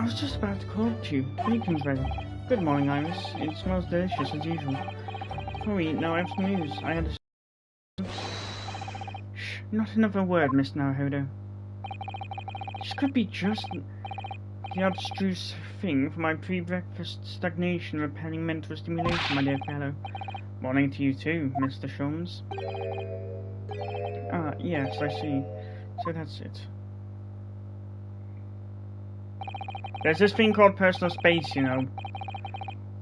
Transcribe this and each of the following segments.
I was just about to call to you. Bacon's ready. Good morning, Iris. It smells delicious as usual. Before we eat now, I have some news. I had a... Shh, not another word, Miss Naruhodo. This could be just the abstruse thing for my pre-breakfast stagnation repelling mental stimulation, my dear fellow. Morning to you too, Mr. Sholmes. Ah, yes, I see. So that's it. There's this thing called personal space, you know.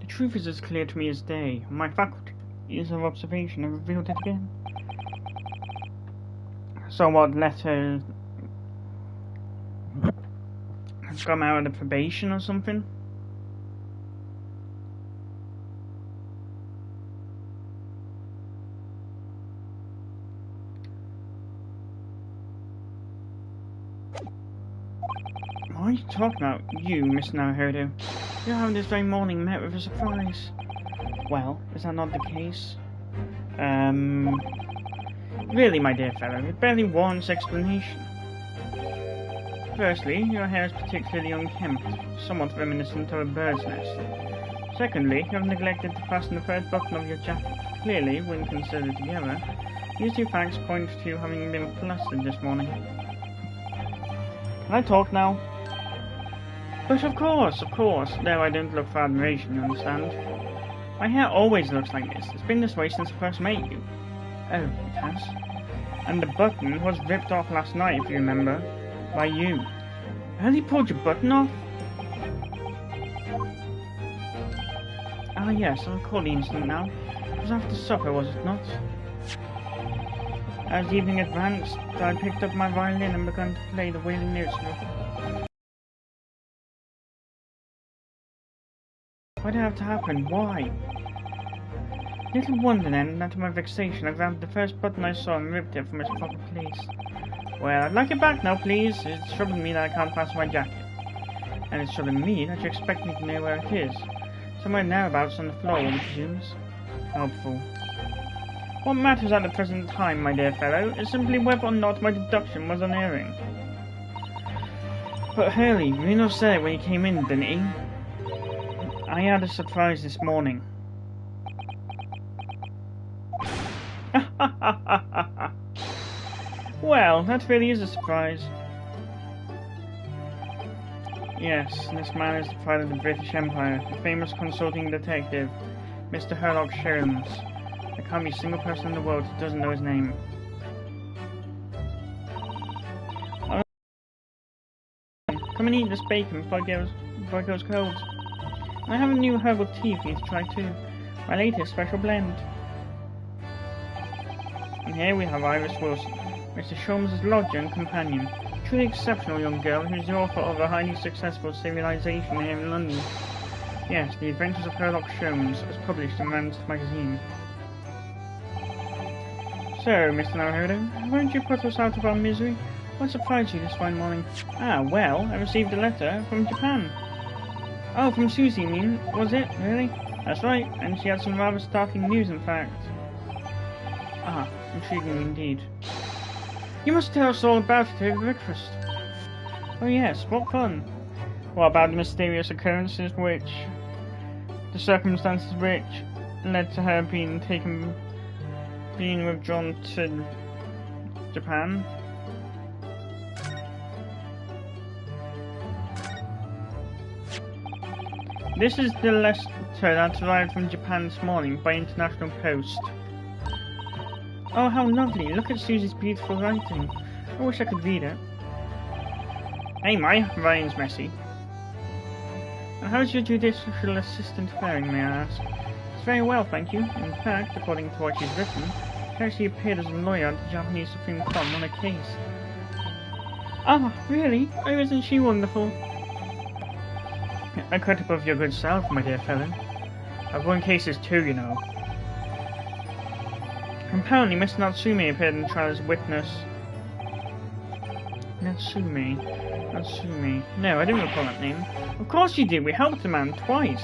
The truth is as clear to me as day. My faculties of observation have revealed it again. So what, letter... has come out of probation or something? What are you talking about, you, Miss Naruhodo? You have this very morning met with a surprise. Well, is that not the case? Really, my dear fellow, it barely warrants explanation. Firstly, your hair is particularly unkempt, somewhat reminiscent of a bird's nest. Secondly, you have neglected to fasten the third button of your jacket. Clearly, when considered together, these two facts point to you having been flustered this morning. Can I talk now? But of course. Though I don't look for admiration, you understand. My hair always looks like this. It's been this way since I first met you. Oh, it has? And the button was ripped off last night, if you remember. By you. Really pulled your button off? Ah yes, I recall the incident now. It was after supper, was it not? As the evening advanced, I picked up my violin and began to play the wailing notes of it. Why did it have to happen? Why? Little wonder then that to my vexation I grabbed the first button I saw and ripped it from its proper place. Well, I'd like it back now, please. It's troubling me that I can't fasten my jacket. And it's troubling me that you expect me to know where it is. Somewhere thereabouts on the floor, one presumes. Helpful. What matters at the present time, my dear fellow, is simply whether or not my deduction was unerring. But Hurley, Reno said it when he came in, didn't he? I had a surprise this morning. Well, that really is a surprise. Yes, this man is the pride of the British Empire, the famous consulting detective, Mr. Sherlock Holmes. There can't be a single person in the world who doesn't know his name. Come and eat this bacon before it goes cold. I have a new herbal tea for you to try too. My latest special blend. And here we have Iris Wilson, Mr. Sholmes' lodger and companion. A truly exceptional young girl who is the author of a highly successful serialization here in London. Yes, The Adventures of Sherlock Holmes, as published in Rand's magazine. So, Mr. Naruhodo, won't you put us out of our misery? What surprised you this fine morning? Ah, well, I received a letter from Japan. Oh, from Susie, you mean? Was it? Really? That's right, and she had some rather startling news, in fact. Ah, intriguing indeed. You must tell us all about it over breakfast. Oh yes, what fun. What about the mysterious occurrences which... the circumstances which led to her being withdrawn to Japan? This is the letter that arrived from Japan this morning by international post. Oh, how lovely. Look at Susie's beautiful writing. I wish I could read it. Hey, my writing's messy. And how's your judicial assistant faring, may I ask? It's very well, thank you. In fact, according to what she's written, she actually appeared as a lawyer at the Japanese Supreme Court on a case. Ah, really? Oh, isn't she wonderful? A credit of your good self, my dear fellow. I've won cases too, you know. Apparently, Mr. Natsume appeared in the trial as a witness. Natsume. No, I didn't recall that name. Of course you did, we helped the man twice.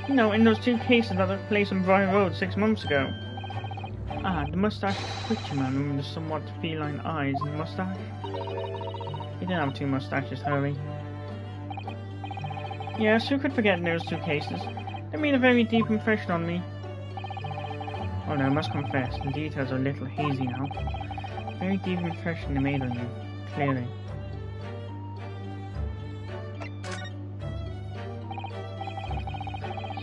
You know, in those two cases that took place on Briar Road 6 months ago. Ah, the mustached preacher man with the somewhat feline eyes and mustache. He didn't have two mustaches, Hurley. Yes, who could forget those two cases? They made a very deep impression on me. Although I must confess, the details are a little hazy now. Very deep impression they made on you, clearly.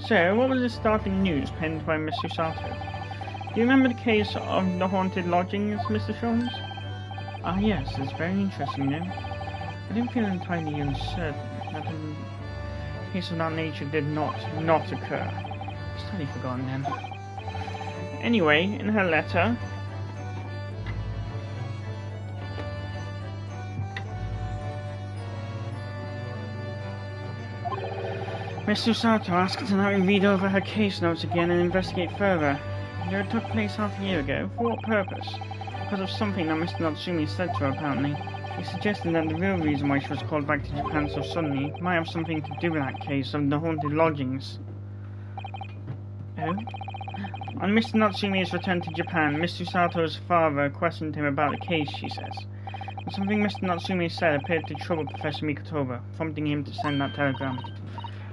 So, what was the startling news penned by Mr. Sato? Do you remember the case of the haunted lodgings, Mr. Sholmes? Ah yes, it's very interesting now. I didn't feel entirely uncertain that a case of that nature did not occur. It's totally forgotten then. Anyway, in her letter, Mr. Sato asked to let me read over her case notes again and investigate further. It took place half a year ago. For what purpose? Because of something that Mr. Natsumi said to her, apparently. He suggested that the real reason why she was called back to Japan so suddenly might have something to do with that case of the haunted lodgings. Oh? On Mr. Natsumi's return to Japan, Mr. Sato's father questioned him about the case, she says. But something Mr. Natsumi said appeared to trouble Professor Mikotoba, prompting him to send that telegram.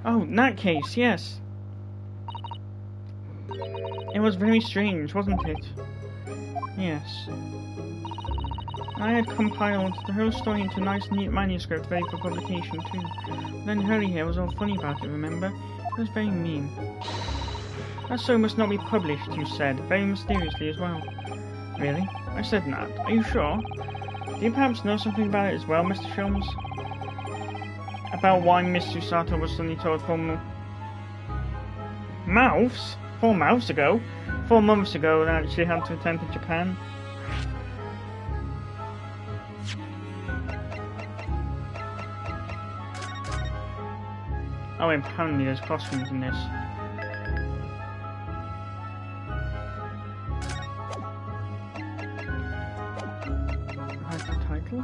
Oh, that case, yes. It was very strange, wasn't it? Yes. I had compiled the whole story into a nice, neat manuscript ready for publication, too. But then Hurley here was all funny about it, remember? It was very mean. That so must not be published, you said, very mysteriously as well. Really? I said that. Are you sure? Do you perhaps know something about it as well, Mr. Sholmes? About why Mr. Sato was suddenly told 4 months? 4 months ago? 4 months ago that she had to return to Japan? Oh, apparently there's costumes in this. That's the title?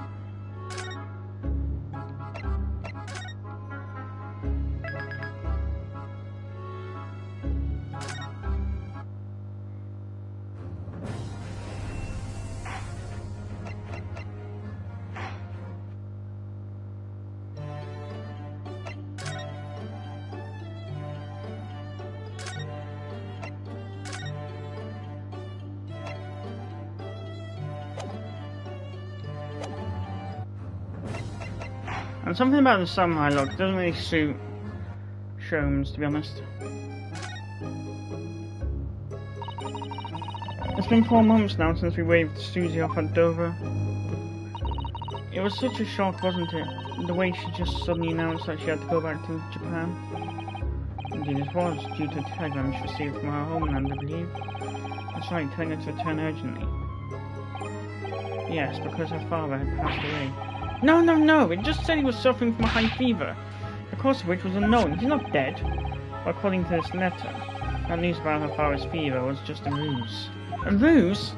And something about the samurai look doesn't really suit Sholmes, to be honest. It's been 4 months now since we waved Susie off at Dover. It was such a shock, wasn't it? The way she just suddenly announced that she had to go back to Japan. Indeed it was, due to a telegram she received from her homeland, I believe. That's right, telling her to return urgently. Yes, because her father had passed away. No! It just said he was suffering from a high fever, the cause of which was unknown. He's not dead. But according to this letter, that news about her father's fever was just a ruse. A ruse?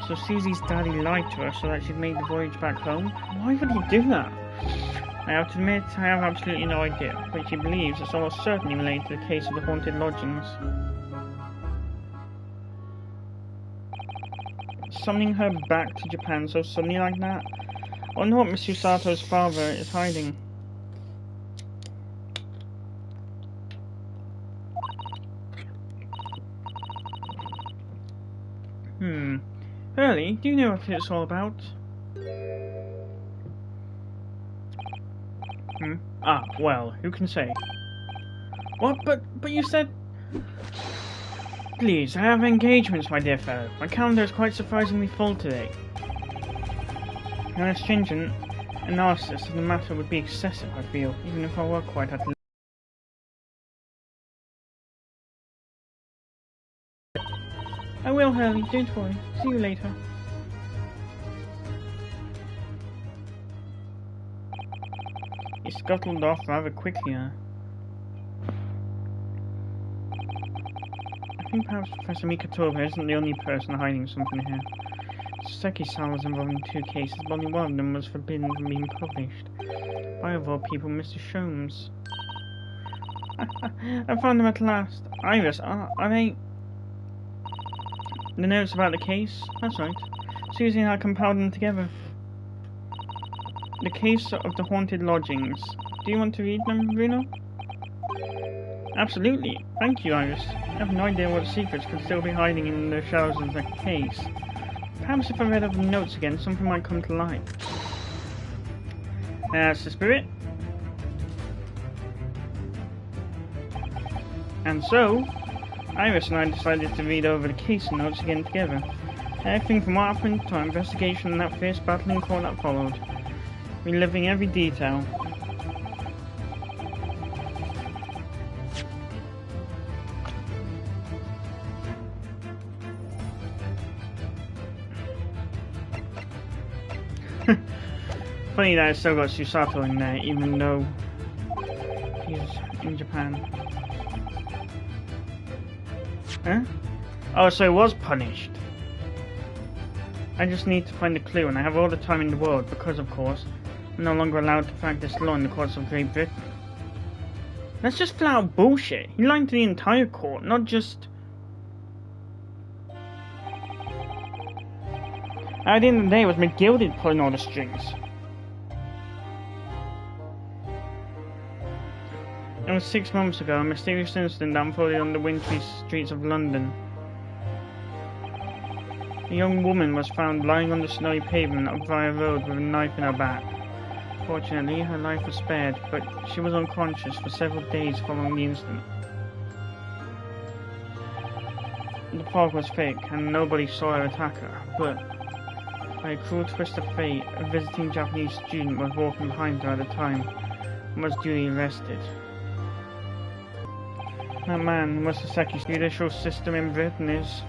So Susie's daddy lied to her so that she'd made the voyage back home? Why would he do that? I have to admit, I have absolutely no idea, but she believes it's almost certainly related to the case of the haunted lodgings. Summoning her back to Japan so suddenly like that? I wonder what Mr. Sato's father is hiding. Hurley, do you know what it's all about? Ah, well, who can say? What? But you said... Please, I have engagements, my dear fellow. My calendar is quite surprisingly full today. An astringent analysis of the matter would be excessive, I feel, even if I were quite at the... I will, Hurley, don't worry. See you later. He scuttled off rather quickly, I think perhaps Professor Mikotoba isn't the only person hiding something here. Seki-san was involved in 2 cases, but only one of them was forbidden from being published. By, of all people, Mr. Sholmes. I found them at last. Iris, are they... The notes about the case? That's right. Susie and I compiled them together. The case of the haunted lodgings. Do you want to read them, Bruno? Absolutely. Thank you, Iris. I have no idea what secrets could still be hiding in the shadows of the case. Perhaps if I read over the notes again, something might come to light. That's the spirit. And so, Iris and I decided to read over the case notes again together. Everything from what happened to our investigation and that fierce battle in court that followed. Reliving every detail. Funny that it's still got Susato in there, even though he's in Japan. Huh? Oh, so he was punished. I just need to find a clue, and I have all the time in the world, because of course, I'm no longer allowed to practice law in the courts of Great Britain. That's just flat out bullshit. He lied to the entire court, not just... At the end of the day, it was McGilded pulling all the strings. It was 6 months ago, a mysterious incident unfolded on the wintry streets of London. A young woman was found lying on the snowy pavement of Briar Road with a knife in her back. Fortunately, her life was spared, but she was unconscious for several days following the incident. The fog was thick, and nobody saw her attacker, but by a cruel twist of fate, a visiting Japanese student was walking behind her at the time and was duly arrested. That man was the second judicial system in Britain is.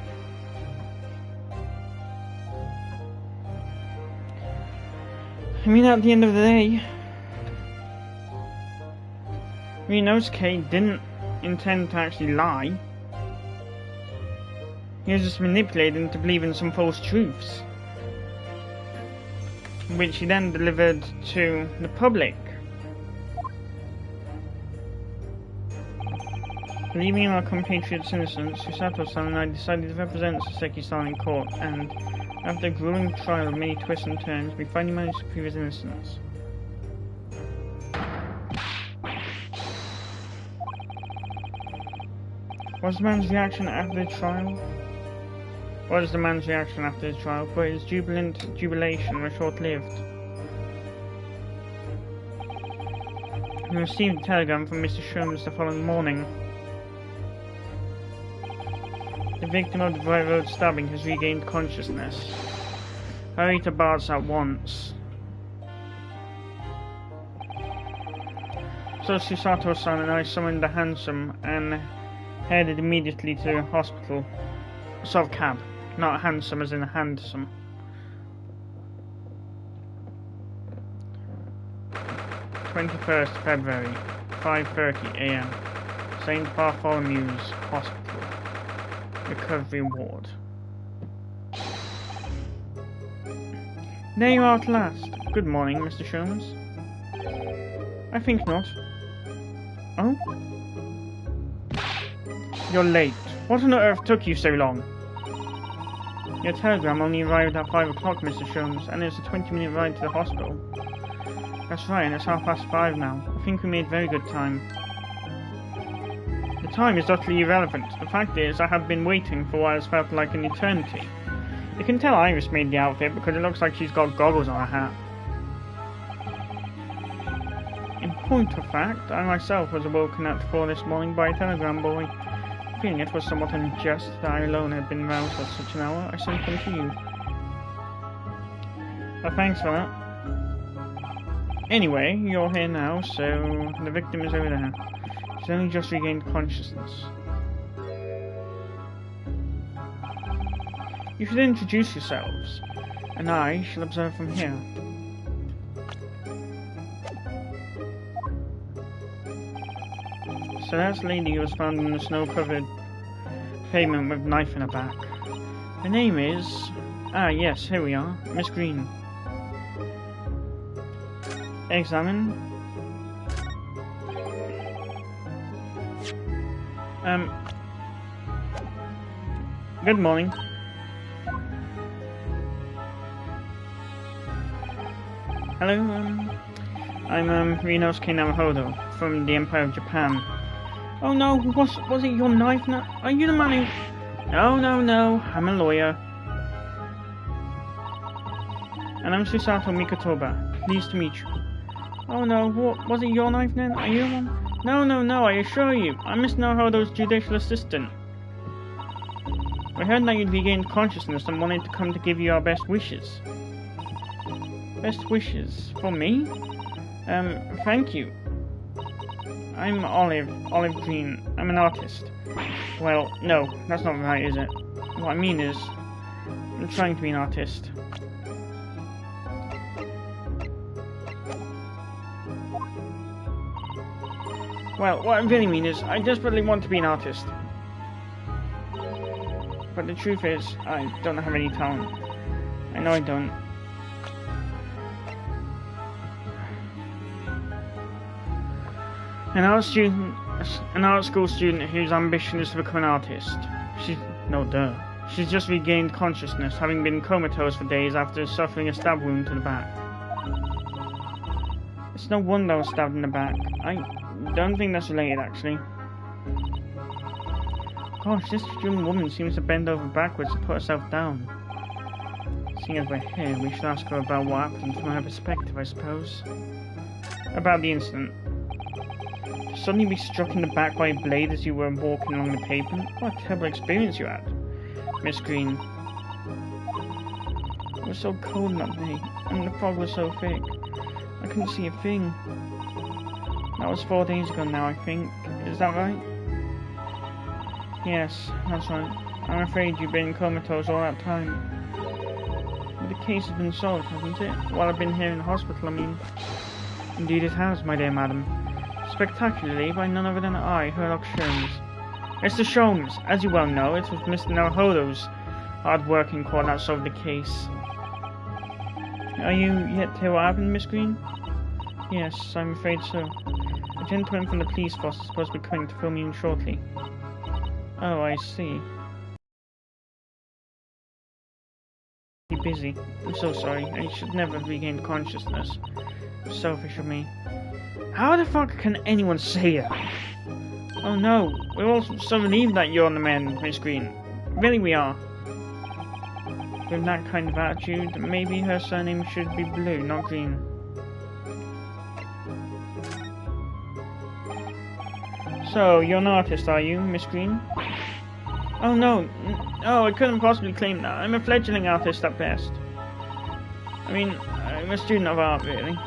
I mean, at the end of the day, Ryunosuke didn't intend to actually lie. He was just manipulated into believing some false truths, which he then delivered to the public. Believing in our compatriot's innocence, Susato-san and I decided to represent Saseki-san in court, and after a grueling trial of many twists and turns, we finally managed to prove his innocence. What was the man's reaction after the trial? What is the man's reaction after the trial? But his jubilation was short-lived. He received a telegram from Mr. Sholmes the following morning. The victim of the Bright Road stabbing has regained consciousness. Hurry to Bart's at once. So Susato-san and I summoned the hansom and headed immediately to the hospital. Sort of cab, not handsome as in handsome. 21st February, 5:30 AM. St. Bartholomew's Hospital. Recovery ward. There you are at last. Good morning, Mr. Sholmes. I think not. Oh? You're late. What on earth took you so long? Your telegram only arrived at 5 o'clock, Mr. Sholmes, and it's a 20-minute ride to the hospital. That's right, and it's 5:30 now. I think we made very good time. The time is utterly irrelevant. The fact is, I have been waiting for what has felt like an eternity. You can tell Iris made the outfit because it looks like she's got goggles on her hat. In point of fact, I myself was awoken at 4 this morning by a telegram boy. Feeling it was somewhat unjust that I alone had been roused at such an hour, I sent them to you. Well, thanks for that. Anyway, you're here now, so the victim is over there. She's only just regained consciousness. You should introduce yourselves, and I shall observe from here. So that's the lady who was found in the snow-covered pavement with a knife in her back. Her name is... Ah, yes, here we are. Miss Green. Examine. Good morning. Hello, I'm Rinosuke Naruhodo from the Empire of Japan. Oh no, was it your knife now? Are you the man who... No, I'm a lawyer. And I'm Susato Mikotoba. Pleased to meet you. Oh no, was it your knife then? Are you the one? No, I assure you. I'm Mr. Naruhodo's judicial assistant. We heard that you'd regained consciousness and wanted to come to give you our best wishes. Best wishes? For me? Thank you. I'm Olive Green. I'm an artist. Well, no, that's not right, is it? What I mean is, I'm trying to be an artist. Well, what I really mean is, I desperately want to be an artist. But the truth is, I don't have any talent. I know I don't. An art school student whose ambition is to become an artist. She's just regained consciousness, having been comatose for days after suffering a stab wound to the back. It's no wonder I was stabbed in the back. I don't think that's related, actually. Gosh, this young woman seems to bend over backwards to put herself down. Seeing as we're here, we should ask her about what happened from her perspective, I suppose. About the incident. To suddenly be struck in the back by a blade as you were walking along the pavement? What a terrible experience you had, Miss Green. It was so cold that day, and the fog was so thick. I couldn't see a thing. That was 4 days ago now, I think. Is that right? Yes, that's right. I'm afraid you've been comatose all that time. But the case has been solved, hasn't it? While I've been here in the hospital, I mean. Indeed it has, my dear madam. Spectacularly by none other than I, Herlock Sholmes. Mr. Sholmes, as you well know, it was Mr. Naruhodo's hard work in court that solved the case. Are you yet to hear what happened, Miss Green? Yes, I'm afraid so. A gentleman from the police force is supposed to be coming to fill me in shortly. Oh, I see. You're busy. I'm so sorry. I should never have regained consciousness. Selfish of me. How the fuck can anyone say that? Oh no, we're all so relieved that you're on the mend, Miss Green. Really we are. With that kind of attitude, maybe her surname should be Blue, not Green. So, you're an artist, are you, Miss Green? Oh no, I couldn't possibly claim that. I'm a fledgling artist at best. I mean, I'm a student of art, really.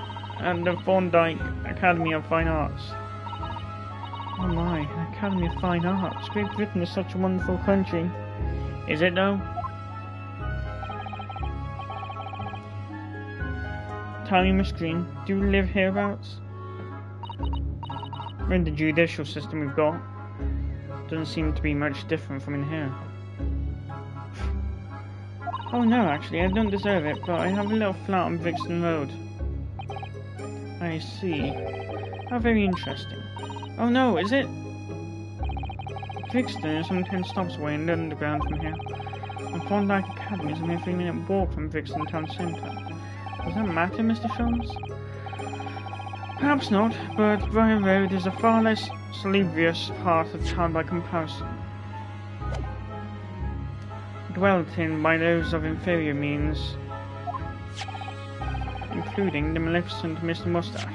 At the Thorndike Academy of Fine Arts. Oh my, an Academy of Fine Arts. Great Britain is such a wonderful country. Is it though? Tell me, Miss Green, do you live hereabouts? In the judicial system we've got, doesn't seem to be much different from in here. Oh no, actually, I don't deserve it, but I have a little flat on Brixton Road. I see. How very interesting. Oh no, is it? Brixton is some 10 stops away in the underground from here. And Thorndike Academy is a mere 3-minute walk from Brixton town centre. Does that matter, Mr. Sholmes? Perhaps not, but Brian Road is a far less salubrious part of town by comparison. Dwelt in by those of inferior means, including the maleficent Mr. Mustache.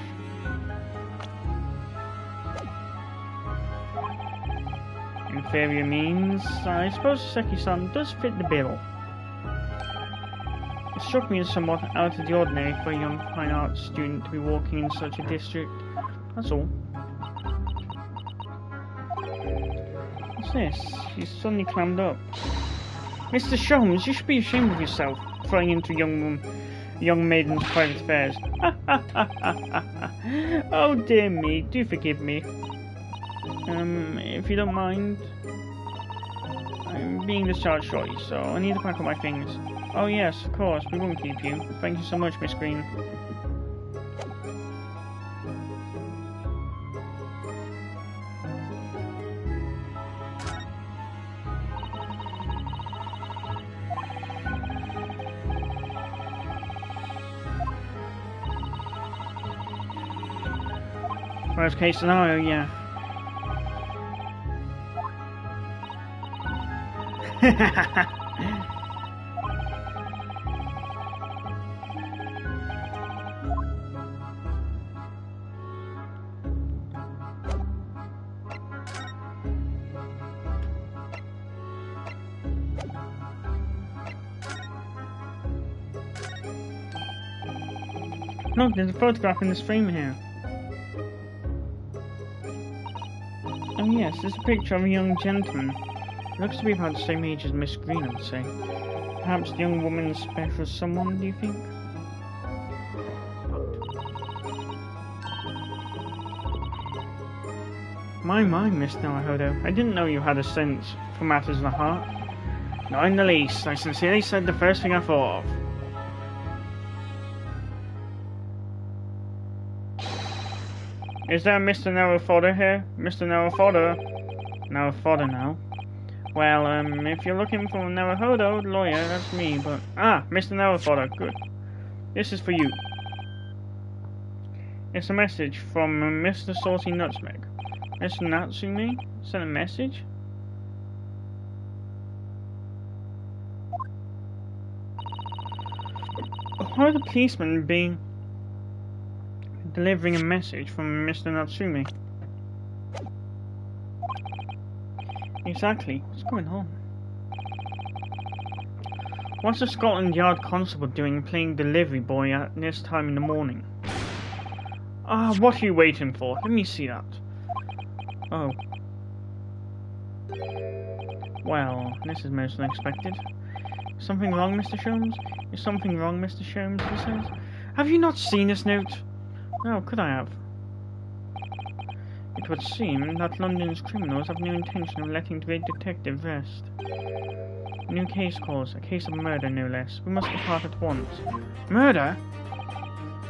Inferior means, I suppose Seki-san does fit the bill. It struck me as somewhat out of the ordinary for a young fine arts student to be walking in such a district, that's all. What's this? She's suddenly clammed up. Mr. Sholmes, you should be ashamed of yourself, throwing into a young maiden's private affairs. Oh dear me, do forgive me. If you don't mind, I'm being discharged shortly, so I need to pack up my things. Oh yes, of course, we won't keep you. Thank you so much, Miss Green. Worst case scenario, yeah. Look, there's a photograph in this frame here. Oh yes, there's a picture of a young gentleman. Looks to be about the same age as Miss Green, I would say. Perhaps the young woman's special someone, do you think? My, Mr. Naruhodo, I didn't know you had a sense for matters of the heart. Not in the least. I sincerely said the first thing I thought of. Is there Mr. Naruhodo here? Mr. Naruhodo? Naruhodo now. Well, if you're looking for Naruhodo, lawyer, that's me, but... Ah, Mr. Naruhodo, good. This is for you. It's a message from Mr. Salty Nutmeg. Mr. Natsume sent a message? Why are the policemen being... delivering a message from Mr. Natsume? Exactly. What's going on? What's the Scotland Yard constable doing playing delivery boy at this time in the morning? Ah, what are you waiting for? Let me see that. Oh. Well, this is most unexpected. Something wrong, Mr. Sholmes? Is something wrong, Mr. Sholmes, he says. Have you not seen this note? Oh, could I have? It would seem that London's criminals have no intention of letting the great detective rest. New case calls, a case of murder no less. We must depart at once. Murder?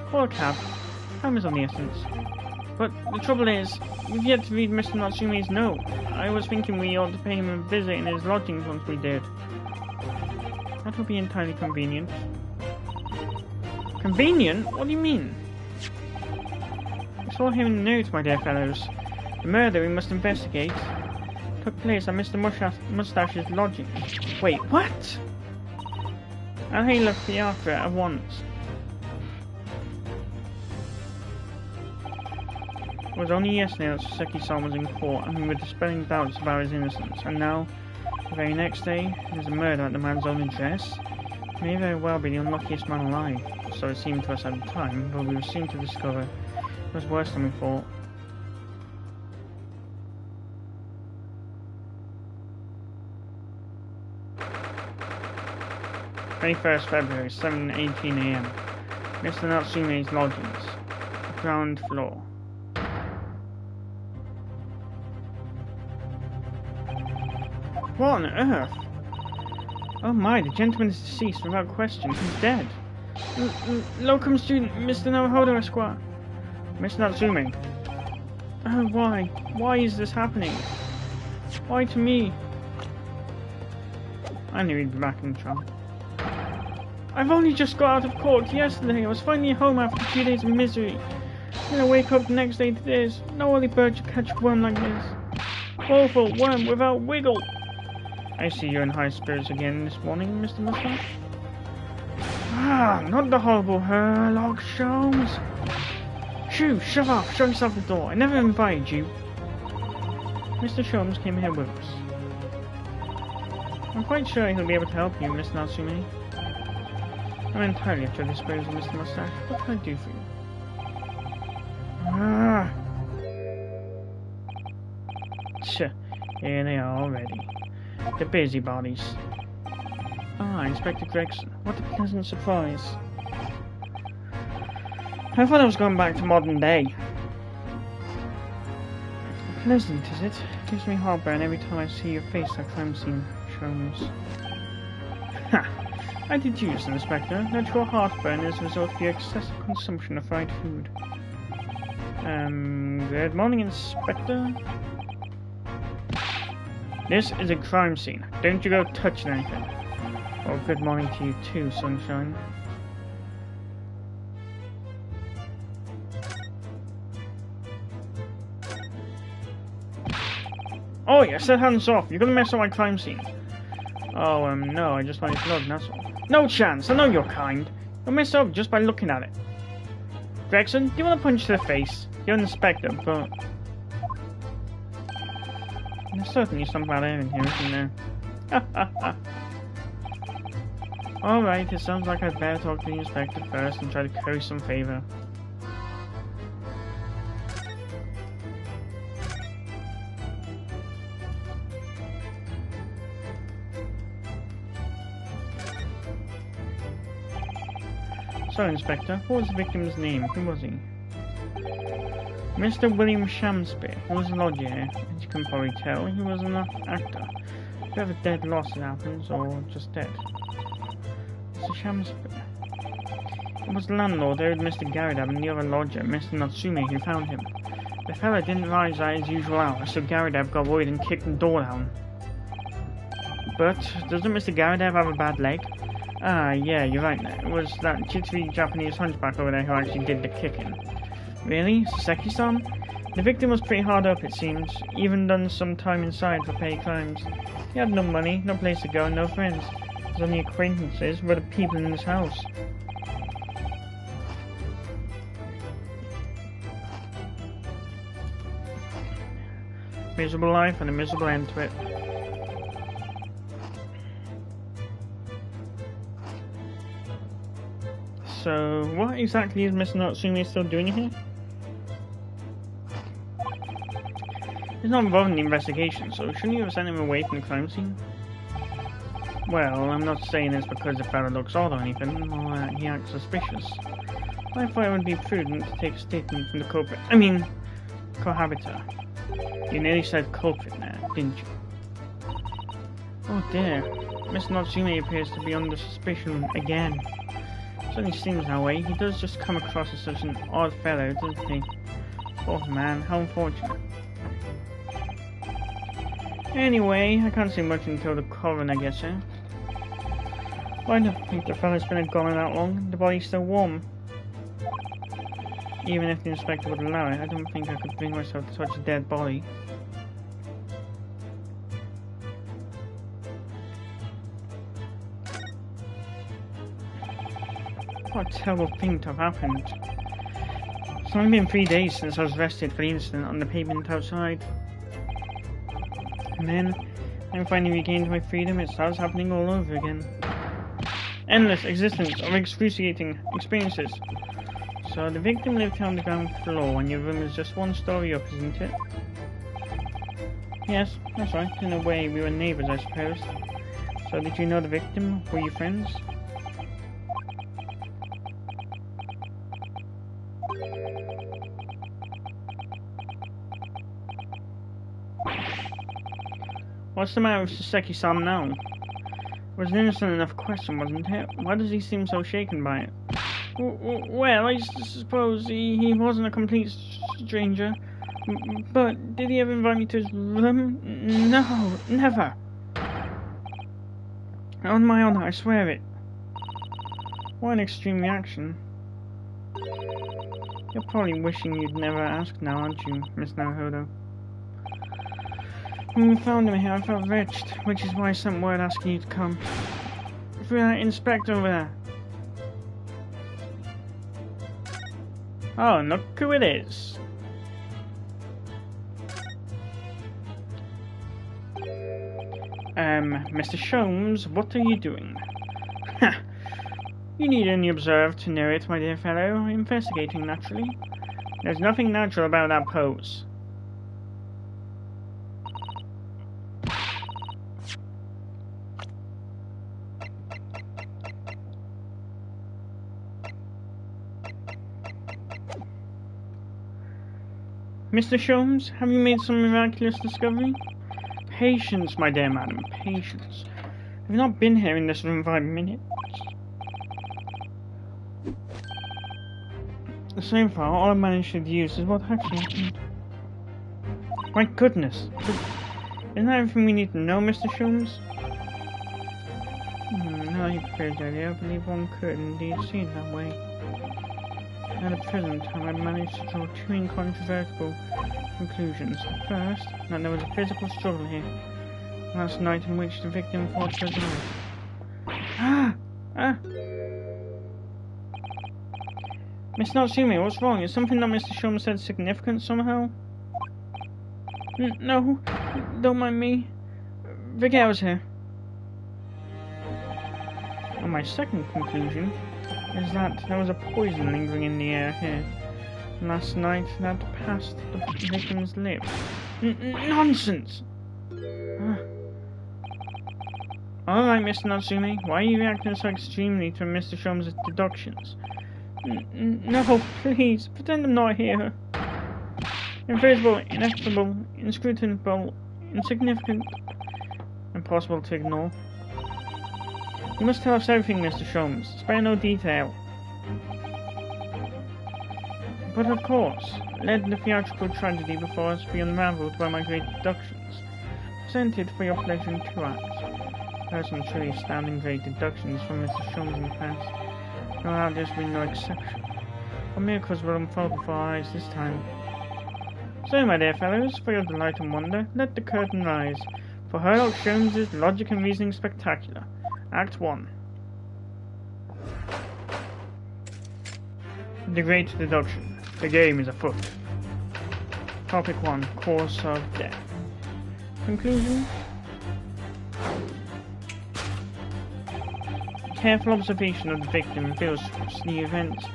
Call a cab. Time is of the essence. But the trouble is, we've yet to read Mr. Natsume's note. I was thinking we ought to pay him a visit in his lodgings once we did. That would be entirely convenient. Convenient? What do you mean? I saw him in the note, my dear fellows. The murder we must investigate took place at Mr. Moustache's lodging. Wait, what? I'll hail a theatre at once. It was only yesterday that Saseki-san was in court, and we were dispelling doubts about his innocence, and now, the very next day, there's a murder at the man's own address. He may very well be the unluckiest man alive, so it seemed to us at the time, but we were soon to discover it was worse than we thought. February 7:18 AM. Mr. Natsume's lodgings. Ground floor. What on earth? Oh my, the gentleman is deceased without question. He's dead. Locum student, Mr. Naruhodo Esquire. Mr. Natsume. Oh, why? Why is this happening? Why to me? I knew he'd be back in trouble. I've only just got out of court yesterday. I was finally home after 2 days of misery. Then I wake up the next day to this. No early bird should catch a worm like this. Woeful worm without wiggle. I see you're in high spirits again this morning, Mr. Moustache. Ah, not the horrible Herlock Sholmes. Shoo, shove off, shove yourself the door. I never invited you. Mr. Sholmes came here with us. I'm quite sure he'll be able to help you, Mr. Natsume. I'm entirely at your disposal, Mr. Moustache. What can I do for you? Ah! Tch, here they are already. The busybodies. Ah, Inspector Gregson. What a pleasant surprise. I thought I was going back to modern day. Pleasant, is it? Gives me heartburn every time I see your face at crime scene, Sholmes. Ha! I deduce, Inspector, that your heartburn is a result of your excessive consumption of fried food. Good morning, Inspector. This is a crime scene. Don't you go touching anything. Well, good morning to you too, Sunshine. Oh, yeah, set hands off. You're gonna mess up my crime scene. Oh, no, I just wanted to look, that's all. No chance, I know you're kind. You'll mess up just by looking at it. Gregson, do you want a punch to the face? You're an inspector, but... There's certainly something about it in here, isn't there? Ha ha ha. Alright, it sounds like I'd better talk to the inspector first and try to curry some favor. So, Inspector, what was the victim's name? Who was he? Mr. William Shamsby. He was a lodger here. As you can probably tell, he was an actor. If you have a dead loss, it happens, or just dead. Mr. Shamsby. It was the landlord, old Mr. Garadab, and the other lodger, Mr. Natsume, who found him. The fellow didn't rise at his usual hour, so Garadab got worried and kicked the door down. But, doesn't Mr. Garadab have a bad leg? Ah, yeah, you're right now. It was that jittery Japanese hunchback over there who actually did the kicking. Really? Saseki-san? The victim was pretty hard up, it seems. Even done some time inside for petty crimes. He had no money, no place to go, and no friends. His only acquaintances were the people in his house. Miserable life and a miserable end to it. So, what exactly is Mr. Natsume still doing here? He's not involved in the investigation, so shouldn't you have sent him away from the crime scene? Well, I'm not saying this because the fellow looks odd or anything, or that he acts suspicious. I thought it would be prudent to take a statement from the culprit. I mean, cohabitor. You nearly said culprit there, didn't you? Oh dear, Mr. Natsume appears to be under suspicion again. Certainly seems that way. He does just come across as such an odd fellow, doesn't he? Poor man, how unfortunate. Anyway, I can't say much until the coroner gets here. I don't think the fellow's been gone that long. The body's still warm. Even if the inspector would allow it, I don't think I could bring myself to touch a dead body. What a terrible thing to have happened. It's only been 3 days since I was arrested for the incident on the pavement outside. And then, I finally regained my freedom, it starts happening all over again. Endless existence of excruciating experiences. So the victim lived here on the ground floor and your room is just one story up, isn't it? Yes, that's right. In a way, we were neighbours, I suppose. So did you know the victim? Were you friends? What's the matter with Saseki-san now? It was an innocent enough question, wasn't it? Why does he seem so shaken by it? Well, I suppose he wasn't a complete stranger. But did he ever invite me to his room? No, never. On my honor, I swear it. What an extreme reaction. You're probably wishing you'd never asked now, aren't you, Miss Naruhodo? When we found him here, I felt wretched, which is why I sent word asking you to come. For that inspector over there. Oh, look who it is. Mr. Sholmes, what are you doing? Ha! You need only observe to know it, my dear fellow. Investigating, naturally. There's nothing natural about that pose. Mr. Sholmes, have you made some miraculous discovery? Patience, my dear madam, patience. I've not been here in this room 5 minutes. So far, all I've managed to deduce is what actually happened. My goodness! Isn't that everything we need to know, Mr. Sholmes? Now you prepared the idea, I believe one could indeed see it that way. At the present time, I managed to draw two incontrovertible conclusions. First, that there was a physical struggle here last night in which the victim fought for his life. Miss Natsumi, what's wrong? Is something that Mr. Sholmes said significant somehow? No, don't mind me. Vigale's here. And my second conclusion is that there was a poison lingering in the air here last night that passed the victim's lips. Nonsense! Alright, Mr. Natsumi, why are you reacting so extremely to Mr. Sholmes' deductions? No, please, pretend I'm not here. Invisible, ineffable, inscrutable, insignificant, impossible to ignore. You must tell us everything, Mr. Sholmes. Spare no detail. But of course, let the theatrical tragedy before us be unravelled by my great deductions, presented for your pleasure in 2 acts. There are some truly astounding great deductions from Mr. Sholmes in the past. No doubt there's been no exception. But miracles will unfold before our eyes this time. So, my dear fellows, for your delight and wonder, let the curtain rise. For Sherlock Sholmes' Logic and Reasoning Spectacular. Act 1. The Great Deduction. The game is afoot. Topic 1. Cause of death. Conclusion. Careful observation of the victim reveals the events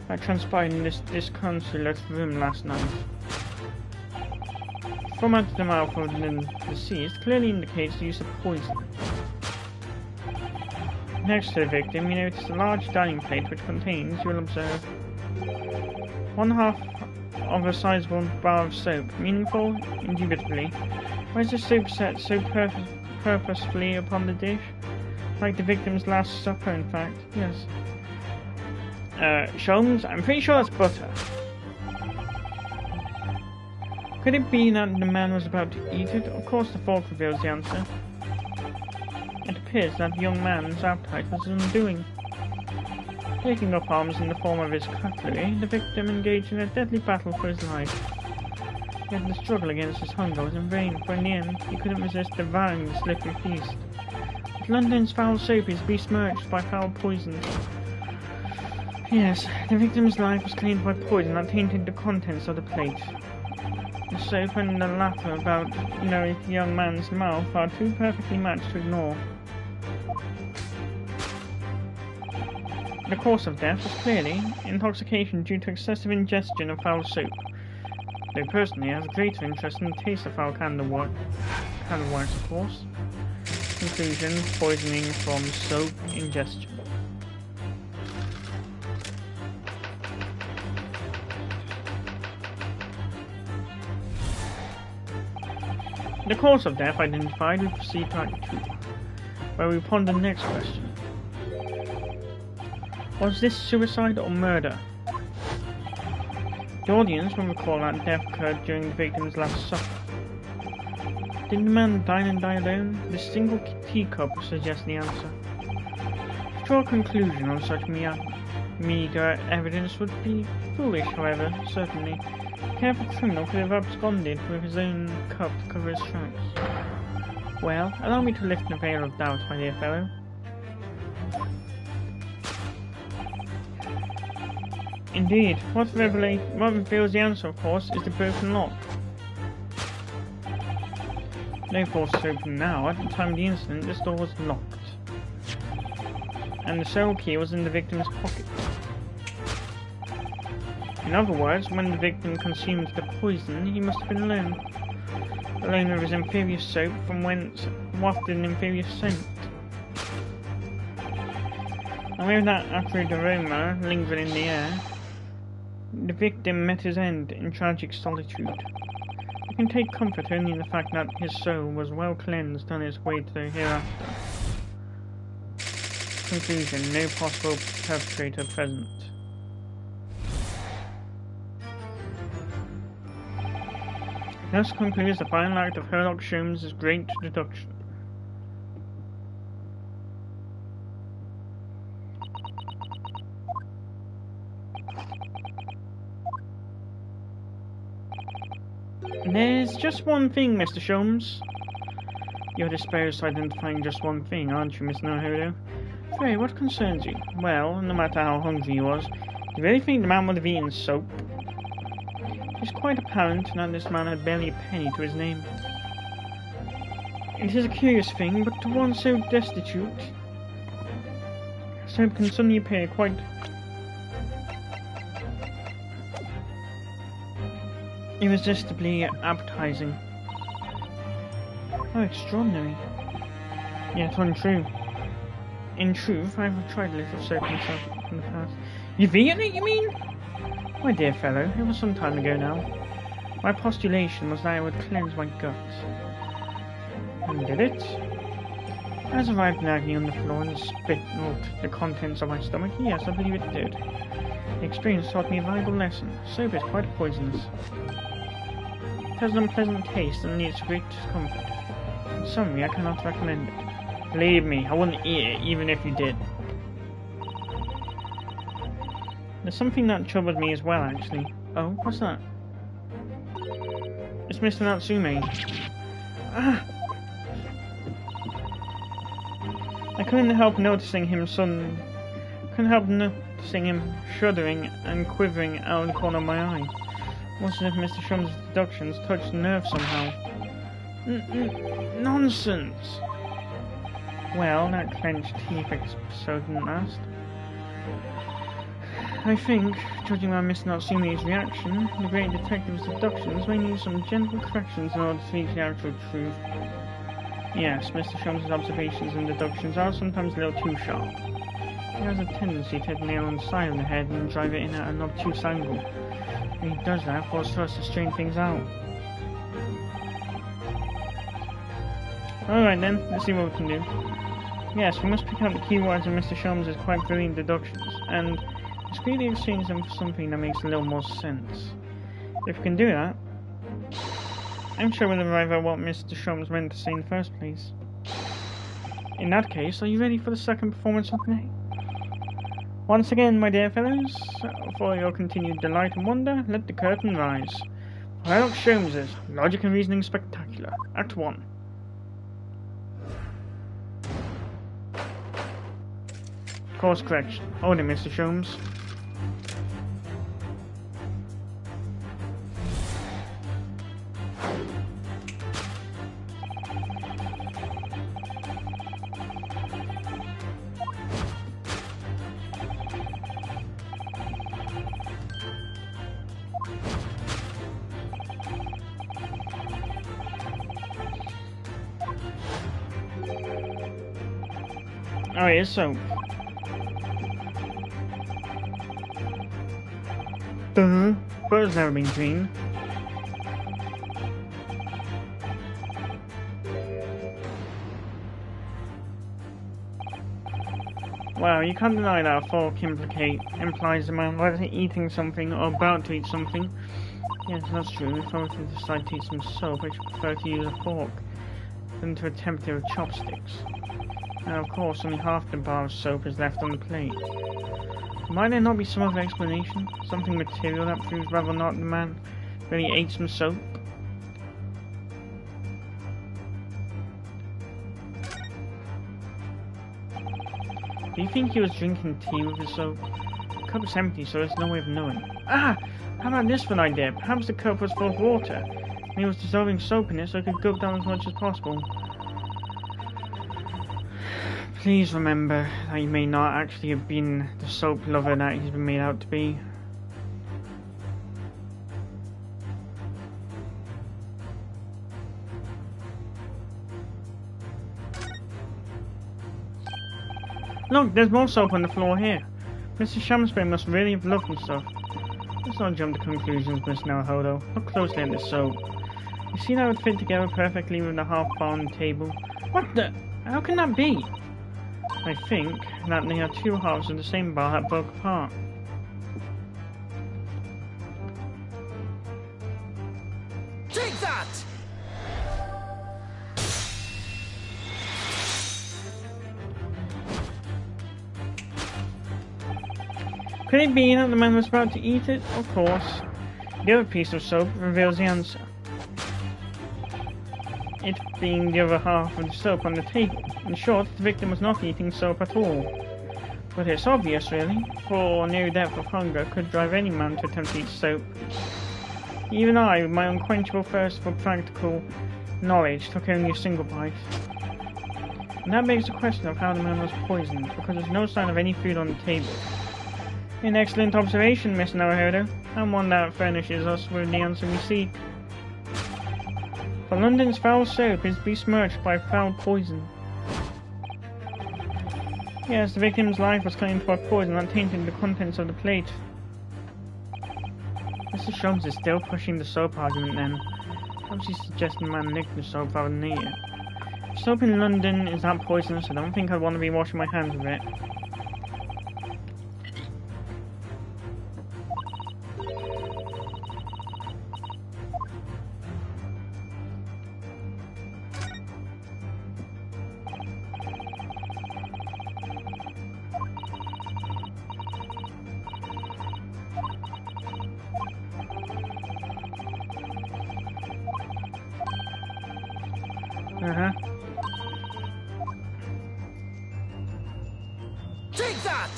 that transpired in this disconsolate room last night. From out the mouth of the deceased clearly indicates the use of poison. Next to the victim, you notice a large dining plate which contains, you will observe, 1/2 of a sizable bar of soap. Meaningful? Indubitably. Why is the soap set so purposefully upon the dish? Like the victim's last supper, in fact. Yes. Sholmes, I'm pretty sure that's butter. Could it be that the man was about to eat it? Of course the fork reveals the answer. It appears that the young man's appetite was undoing. Taking up arms in the form of his cutlery, the victim engaged in a deadly battle for his life. Yet the struggle against his hunger was in vain, for in the end he couldn't resist devouring the slippery feast. But London's foul soap is besmirched by foul poison. Yes, the victim's life was claimed by poison that tainted the contents of the plate. The soap and the latter about to nourish the young man's mouth are too perfectly matched to ignore. The cause of death was clearly intoxication due to excessive ingestion of foul soap, though personally I have greater interest in the taste of foul candle wax, of course. Conclusion: poisoning from soap ingestion. The cause of death identified, we proceed to Act 2, where we ponder the next question. Was this suicide or murder? The audience will recall that death occurred during the victim's last supper. Did the man dine and die alone? The single teacup suggests the answer. To draw a conclusion on such meagre evidence would be foolish, however, certainly. A careful criminal could have absconded with his own cup to cover his tracks. Well, allow me to lift the veil of doubt, my dear fellow. Indeed, what reveals the answer, of course, is the broken lock. No force to open now. At the time of the incident, this door was locked, and the sole key was in the victim's pocket. In other words, when the victim consumed the poison, he must have been alone. Alone with his inferior soap, from whence wafted an inferior scent. And with that acrid aroma lingering in the air, the victim met his end in tragic solitude. We can take comfort only in the fact that his soul was well cleansed on its way to the hereafter. Conclusion: no possible perpetrator present. Thus concludes the final act of Sherlock Sholmes' Great Deduction. There's just one thing, Mr. Sholmes. You're disposed to identifying just one thing, aren't you, Miss Naruto? Pray, what concerns you? Well, no matter how hungry he was, do you really think the man would have eaten soap? It's quite apparent that this man had barely a penny to his name. It is a curious thing, but to one so destitute, soap can suddenly appear quite irresistibly appetizing. Oh, extraordinary. Yet untrue. In truth, I have tried a little soap myself in the past. You've eaten it, you mean? My dear fellow, it was some time ago now. My postulation was that it would cleanse my guts. And did it? As I arrived in agony on the floor and spit out the contents of my stomach, yes, I believe it did. The experience taught me a valuable lesson. Soap is quite poisonous. It has an unpleasant taste and leads to great discomfort. In summary, I cannot recommend it. Believe me, I wouldn't eat it, even if you did. There's something that troubled me as well, actually. Oh, what's that? It's Mr. Natsume. Ah! I couldn't help noticing him shuddering and quivering out of the corner of my eye. Almost as if Mr. Shum's deductions touched the nerve somehow. Nonsense! Well, that clenched teeth episode didn't last. I think, judging by Mr. Natsume's reaction, the great detective's deductions may need some gentle corrections in order to reach the actual truth. Yes, Mr. Shum's observations and deductions are sometimes a little too sharp. He has a tendency to hit the nail on the side of the head and drive it in at an obtuse angle. When he does that, forces us to strain things out. Alright then, let's see what we can do. Yes, we must pick out the keywords in Mr. Shum's quite brilliant deductions, and discreetly exchange them for something that makes a little more sense. If we can do that, I'm sure we'll arrive at what Mr. Shum's meant to say in the first place. In that case, are you ready for the second performance of the day? Once again, my dear fellows, for your continued delight and wonder, let the curtain rise. Sherlock Sholmes' Logic and Reasoning Spectacular, Act 1. Course correction. Hold it, Mr. Sholmes. Oh, it is soap. Butter's never been clean. Well, you can't deny that a fork implies the man either eating something or about to eat something. Yes, that's true. If I were to decide to eat some soap, I should prefer to use a fork than to attempt it with chopsticks. And of course, only half the bar of soap is left on the plate. Might there not be some other explanation? Something material that proves whether or not the man really ate some soap? Do you think he was drinking tea with the soap? The cup is empty, so there's no way of knowing. Ah! How about this for an idea? Perhaps the cup was full of water, and he was dissolving soap in it so it could gulp down as much as possible. Please remember that he may not actually have been the soap lover that he's been made out to be. Look, there's more soap on the floor here. Mr. Shamsbury must really have loved himself. Let's not jump to conclusions, Miss Naruto. Look closely at this soap. You see that it would fit together perfectly with the half bar on the table? What the? How can that be? I think that they are two halves of the same bar that broke apart. Take that! Could it be that the man was about to eat it? Of course. The other piece of soap reveals the answer. it being the other half of the soap on the table. In short, the victim was not eating soap at all. But it's obvious, really, for near death of hunger could drive any man to attempt to eat soap. Even I, with my unquenchable thirst for practical knowledge, took only a single bite. And that begs the question of how the man was poisoned, because there's no sign of any food on the table. An excellent observation, Miss Naruhodo, and one that furnishes us with the answer we seek. For London's foul soap is besmirched by foul poison. Yes, the victim's life was claimed by poison that tainted the contents of the plate. Mr. Sholmes is still pushing the soap argument then. Perhaps he's suggesting the man licked the soap rather than ate it. If soap in London is that poisonous, I don't think I'd want to be washing my hands with it. Take that!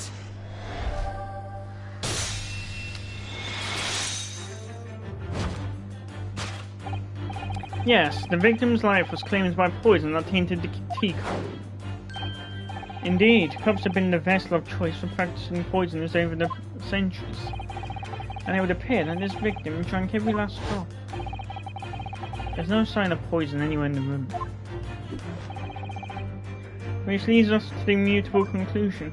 Yes, the victim's life was claimed by poison that tainted the teacup. Indeed, cups have been the vessel of choice for practicing poisons over the centuries, and it would appear that this victim drank every last drop. There's no sign of poison anywhere in the room. Which leads us to the immutable conclusion.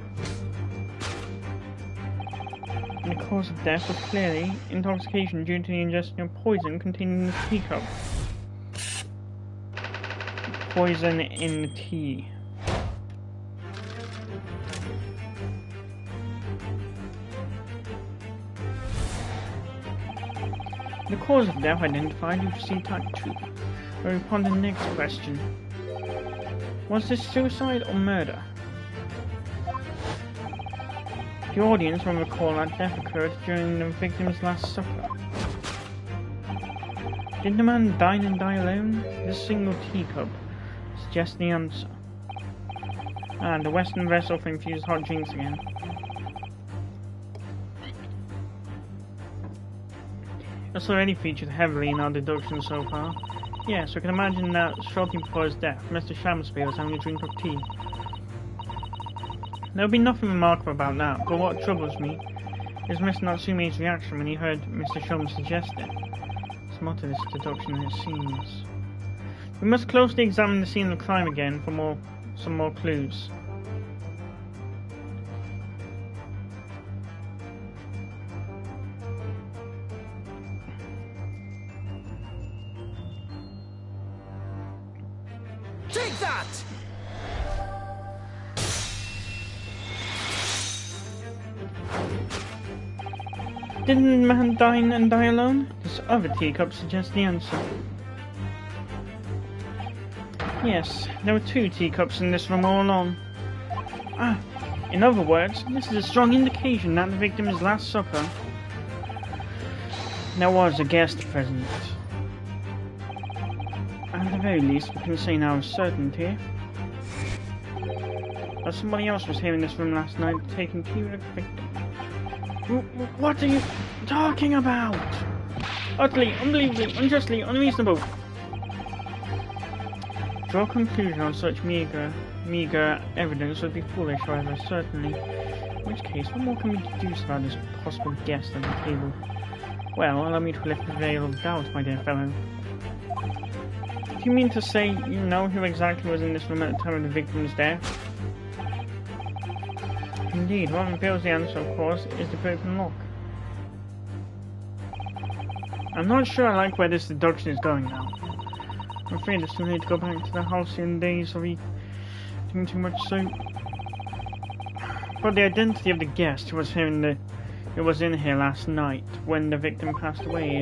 And the cause of death was clearly intoxication due to the ingestion of poison contained in the teacup. Poison in the tea. The cause of death identified, you proceed type 2. Where we ponder the next question. Was this suicide or murder? The audience will recall that death occurred during the victim's last supper. Did the man dine and die alone? This single teacup suggests the answer. And the Western vessel for infused hot drinks again. That's already featured heavily in our deduction so far. Yes, we can imagine that shortly before his death, Mr. Shamsby was having a drink of tea. There would be nothing remarkable about that, but what troubles me is Mr. Natsume's reaction when he heard Mr. Sholmes suggest it. It's more to this deduction than it seems. We must closely examine the scene of the crime again for some more clues. Take that! Didn't the man dine and die alone? This other teacup suggests the answer. Yes, there were 2 teacups in this room all along. In other words, this is a strong indication that the victim's last supper, there was a guest present. At the very least, we can say now with certainty that somebody else was here in this room last night taking tea with the victim. What are you talking about? Utterly, unbelievably, unjustly, unreasonable. Draw a conclusion on such meagre evidence would be foolish, however, certainly. In which case, what more can we deduce about this possible guest at the table? Well, allow me to lift the veil of doubt, my dear fellow. Do you mean to say you know who exactly was in this room at the time of the victim's death? Indeed, what reveals the answer, of course, is the broken lock. I'm not sure I like where this deduction is going now. I'm afraid I still need to go back to the halcyon days of eating too much soap. But the identity of the guest who was in here last night when the victim passed away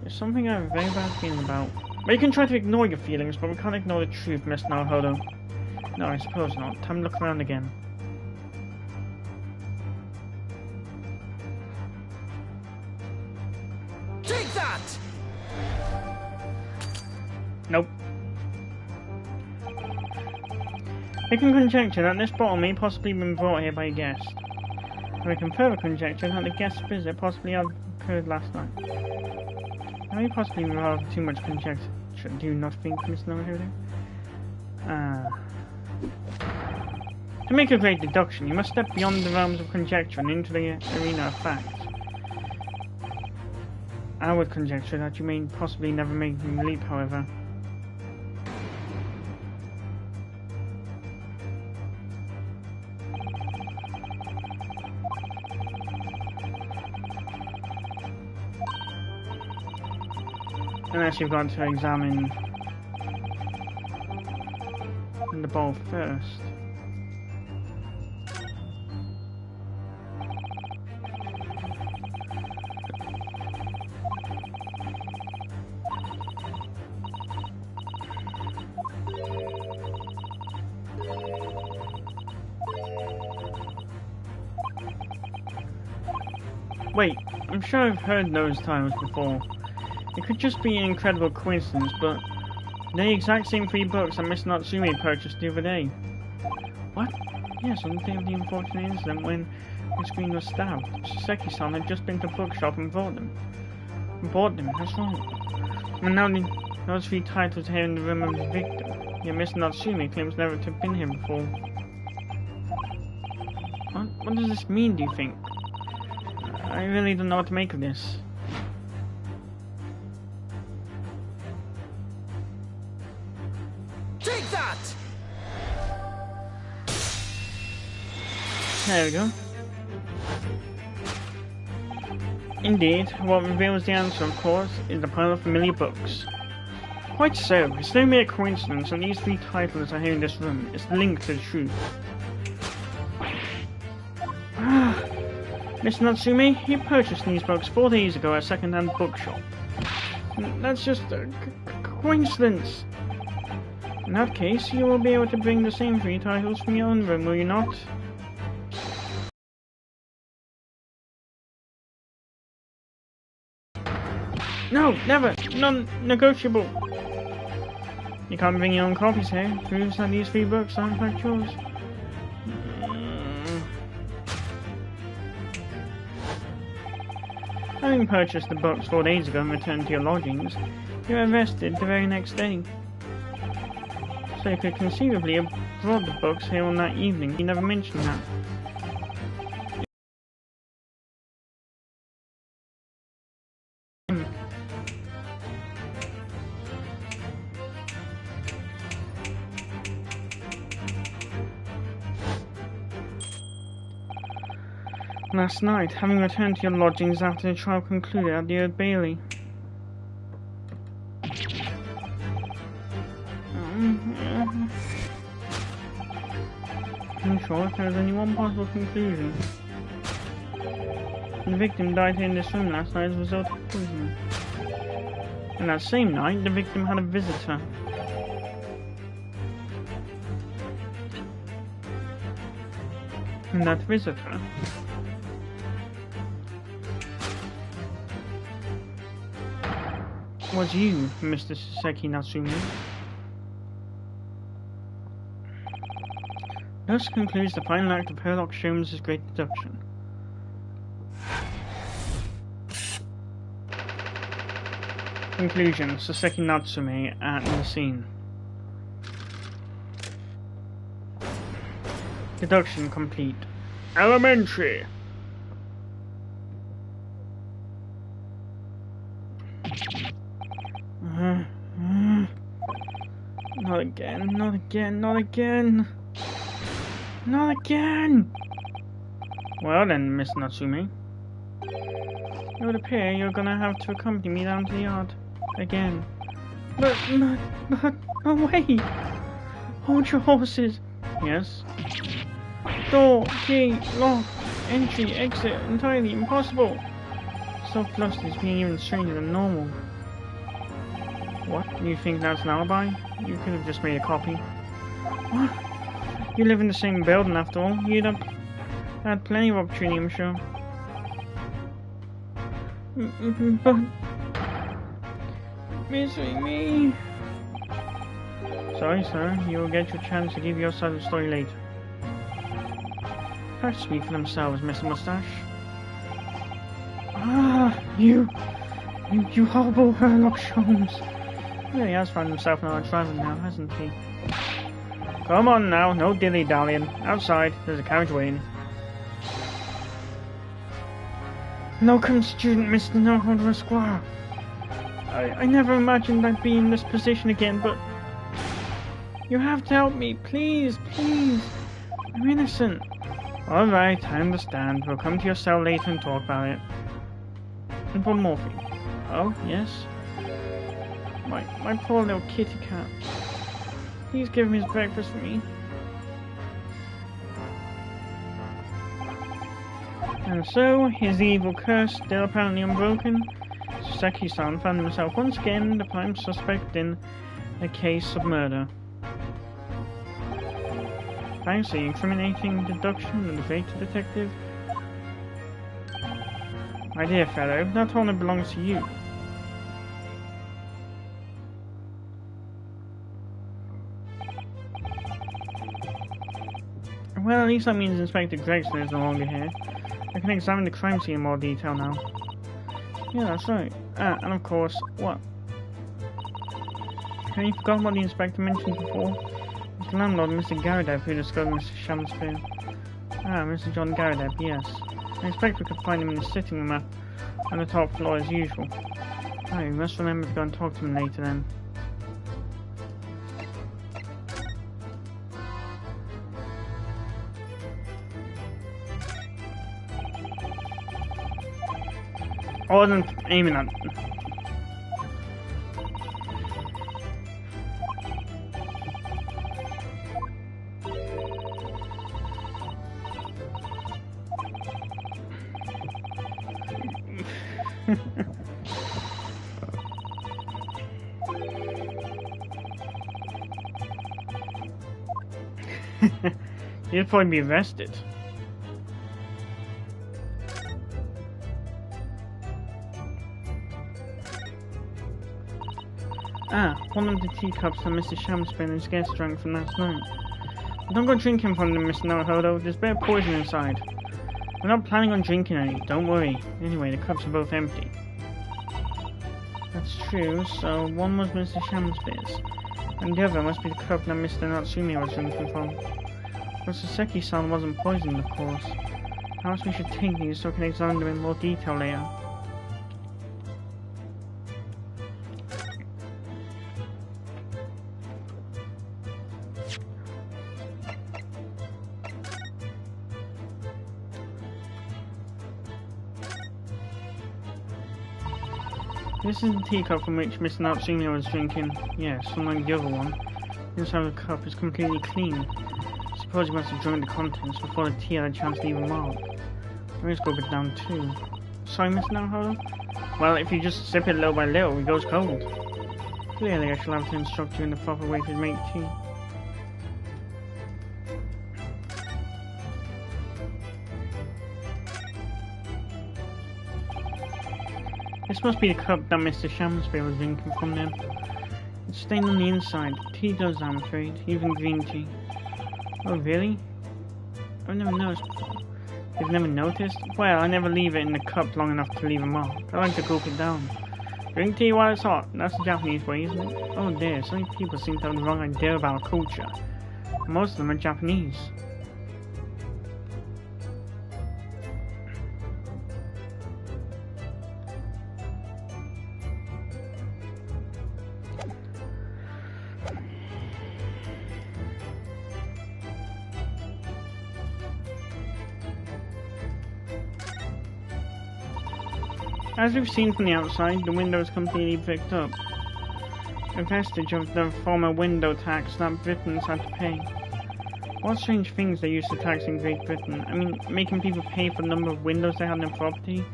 is something I have a very bad feeling about. But you can try to ignore your feelings, but we can't ignore the truth, Miss Naruhodo. No, I suppose not. Time to look around again. Take that! Nope. We can conjecture that this bottle may possibly have been brought here by a guest. And we can further conjecture that the guest's visit possibly occurred last night. Now we possibly involve too much conjecture. Do you not think, Miss Novahodo? To make a great deduction, you must step beyond the realms of conjecture and into the arena of fact. I would conjecture that you may possibly never make the leap, however. Unless you've got to examine the ball first. Wait, I'm sure I've heard those titles before. It could just be an incredible coincidence, but they're the exact same 3 books that Miss Natsume purchased the other day. What? Yes, on the day of the unfortunate incident when Miss Green was stabbed. Seki-san had just been to the bookshop and bought them. That's wrong. And now those 3 titles are here in the room of the victim. Yet Miss Natsume claims never to have been here before. What does this mean, do you think? I really don't know what to make of this. Take that! There we go. Indeed, what reveals the answer, of course, is the pile of familiar books. Quite so, it's no mere coincidence that these 3 titles are here in this room. It's linked to the truth. Miss Natsume, you purchased these books 4 days ago at a second-hand bookshop. That's just a coincidence. In that case, you will be able to bring the same 3 titles from your own room, will you not? No, never! Non-negotiable! You can't bring your own copies here. Proves that these 3 books are in fact yours. Having purchased the books 4 days ago and returned to your lodgings, you were arrested the very next day. So you could conceivably have brought the books here on that evening. You never mentioned that. Last night, having returned to your lodgings after the trial concluded at the Old Bailey. I'm sure if there is only one possible conclusion. The victim died here in this room last night as a result of poisoning. And that same night, the victim had a visitor. And that visitor was you, Mr. Seki Natsume. Thus concludes the final act of Herlock Sholmes' great deduction. Conclusion: Soseki Natsume at the scene. Deduction complete. Elementary! Not again, not again, not again! Not again! Well then, Miss Natsume. It would appear you're gonna have to accompany me down to the yard. Again. But, wait! Hold your horses! Yes? Door, key, lock, entry, exit, entirely impossible! Self-lust is being even stranger than normal. What? You think that's an alibi? You could have just made a copy. What? You live in the same building after all. You'd have had plenty of opportunity, I'm sure. But... Misery me... Sorry, sir. You will get your chance to give your side of the story later. Facts speak for themselves, Mr. Mustache. Ah, you horrible Sherlock Holmes. He really has found himself another driver now, hasn't he? Come on now, no dilly-dallying. Outside, there's a carriage waiting. Locum student, Mr. No-Holder Esquire. I never imagined I'd be in this position again, but... You have to help me, please, please. I'm innocent. Alright, I understand. We'll come to your cell later and talk about it. And one more thing. Oh, yes? My poor little kitty cat. Please give him his breakfast for me. And so, his evil curse still apparently unbroken, Seki-san found himself once again the prime suspect in a case of murder. Thanks to the incriminating deduction of the great detective. My dear fellow, that honor belongs to you. Well, at least that means Inspector Gregson is no longer here. I can examine the crime scene in more detail now. Yeah, that's right. Ah, and of course, what? Have you forgotten what the inspector mentioned before? It's the landlord, Mr. Garrideb, who discovered Mr. Shamspeare. Ah, Mr. John Garrideb, yes. The inspector could find him in the sitting room up on the top floor as usual. Oh, you must remember to go and talk to him later then. I wasn't aiming at... You'd probably be arrested. Ah, one of the teacups that Mr. Shamspeare and his guests drank from last night. But don't go drinking from them, Mr. Naruhodo. There's bear poison inside. We're not planning on drinking any, don't worry. Anyway, the cups are both empty. That's true, so one was Mr. Shamspeare's, and the other must be the cup that Mr. Natsume was drinking from. But Saseki-san wasn't poisoned, of course. Perhaps we should take these so we can examine them in more detail later. This is the teacup from which Mr. Natsume was drinking. Yes, unlike the other one. The inside of the cup is completely clean. I suppose he must have drunk the contents before the tea had a chance to leave a mark. Let me just go a bit down too. Sorry, Mr. Naruhodo? Well, if you just sip it little by little, it goes cold. Clearly, I shall have to instruct you in the proper way to make tea. This must be the cup that Mr. Shamspeare was drinking from then. It's stained on the inside. Tea does, I'm afraid. Even green tea. Oh, really? I've never noticed before. You've never noticed? Well, I never leave it in the cup long enough to leave a mark. I like to gulp it down. Drink tea while it's hot. That's the Japanese way, isn't it? Oh dear, so many people seem to have the wrong idea about our culture. Most of them are Japanese. As we've seen from the outside, the window is completely bricked up. A vestige of the former window tax that Britons had to pay. What strange things they used to tax in Great Britain. I mean, making people pay for the number of windows they had in their property.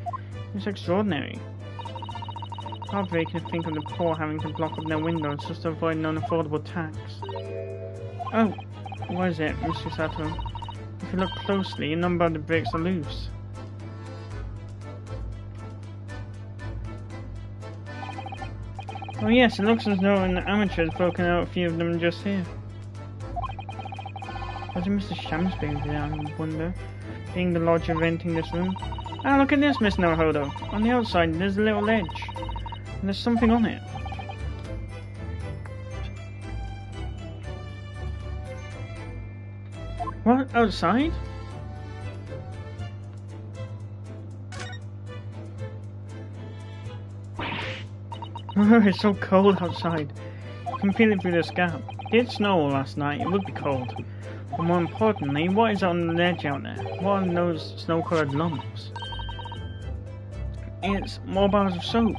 It's extraordinary. Heartbreaking to think of the poor having to block up their windows just to avoid an unaffordable tax. Oh, what is it, Mr. Sato? If you look closely, a number of the bricks are loose. Oh yes, it looks as though an amateur has broken out a few of them just here. Was it Mr. Shamsbury there, I wonder, being the lodger renting this room? Ah, look at this, Miss Naruhodo. On the outside, there's a little ledge. And there's something on it. What? Outside? Oh, it's so cold outside. You can feel it through this gap. It did snow last night, it would be cold. But more importantly, what is on the ledge out there? What are those snow-coloured lumps? It's more bars of soap.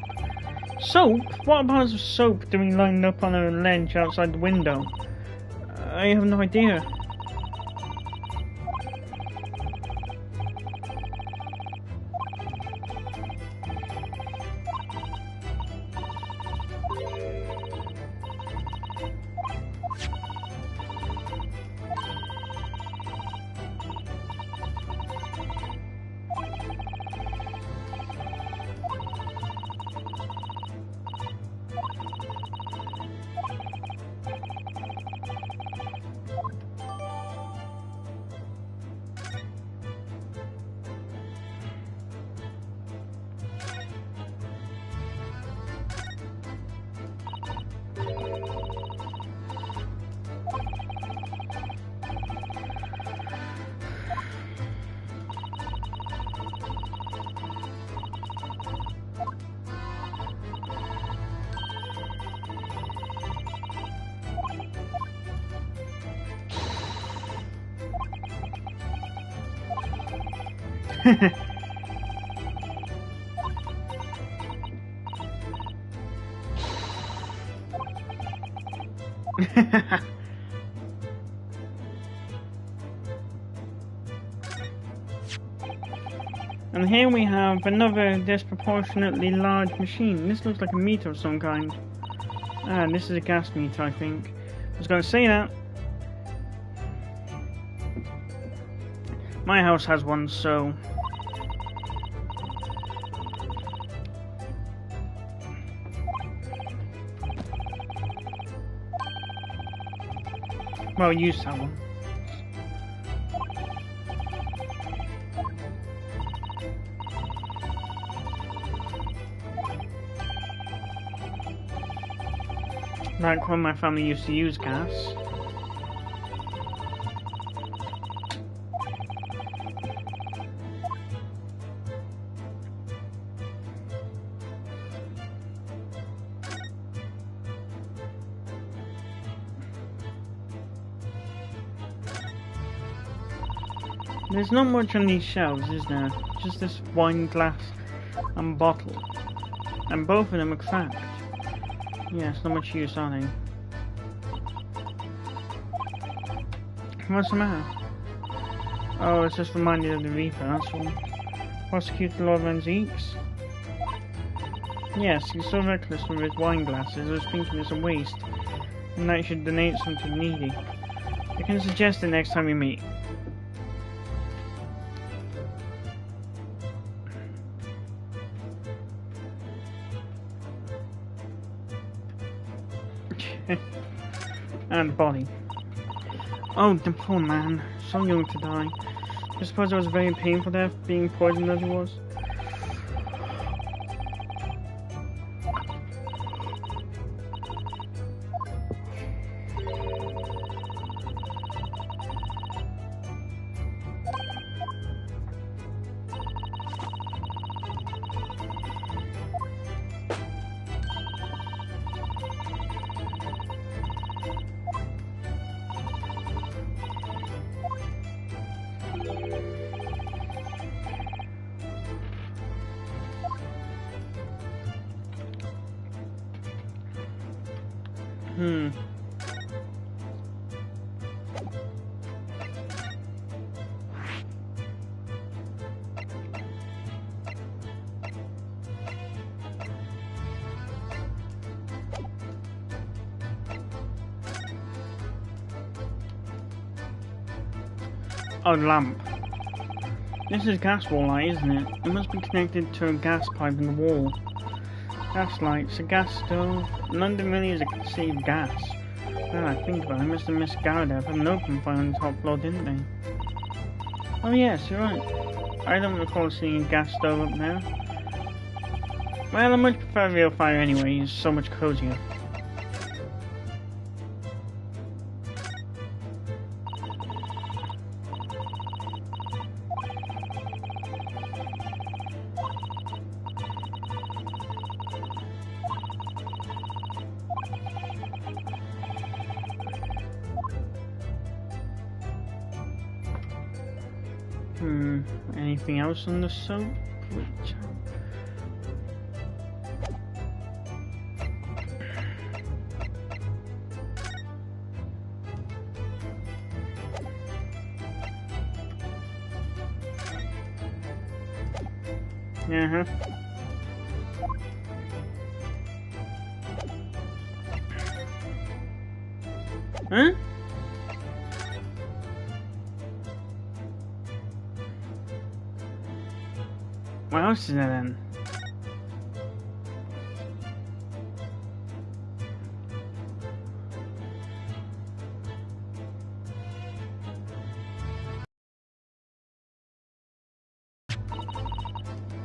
Soap? What are bars of soap doing lined up on a ledge outside the window? I have no idea. And here we have another disproportionately large machine. This looks like a meter of some kind. Ah, this is a gas meter, I think. I was going to say that. My house has one, so... Well, you used to have one. Like when my family used to use gas. There's not much on these shelves, is there? Just this wine glass and bottle. And both of them are cracked. Yeah, it's not much use, are they? What's the matter? Oh, it's just reminded of the Reaper, that's all. Prosecute Lord Renziques? Yes, he's so reckless with his wine glasses, I was thinking it's a waste. And that he should donate some to the needy. I can suggest it next time we meet. And body. Oh, the poor man. So young to die. I suppose it was a very painful death, being poisoned as it was. Oh, lamp. This is gas wall light, isn't it? It must be connected to a gas pipe in the wall. Gas lights, a gas stove. London really is a city of gas. Well, I think about it, Mr. and Miss Garrett had an open fire on the top floor, didn't they? Oh yes, you're right. I don't recall seeing a gas stove up there. Well, I much prefer a real fire anyway, it's so much cozier. Anything else on the soap? Uh-huh. Huh? What else is there then?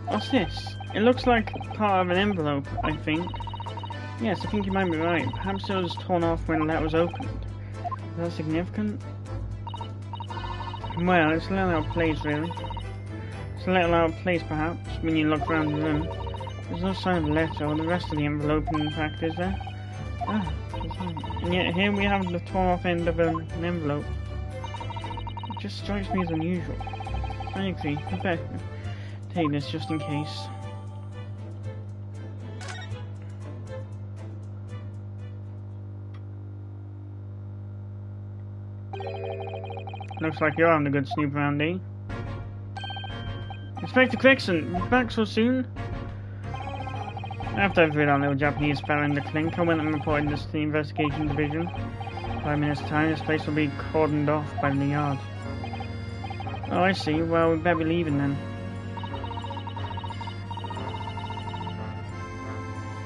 What's this? It looks like part of an envelope, I think. Yes, I think you might be right. Perhaps it was torn off when the letter was opened. Is that significant? Well, it's a little out of place, really. It's a little out of place, perhaps, when you look around the room. There's no sign of a letter or the rest of the envelope, in fact, is there? Ah, and yet here we have the torn off end of an envelope. It just strikes me as unusual. I agree. I better take this just in case. Looks like you're having a good snoop around, eh? Inspector Crichton, back so soon? After I've read our little Japanese fella in the clink, I went and reported this to the investigation division. 5 minutes time, this place will be cordoned off by the yard. Oh, I see. Well, we better be leaving then.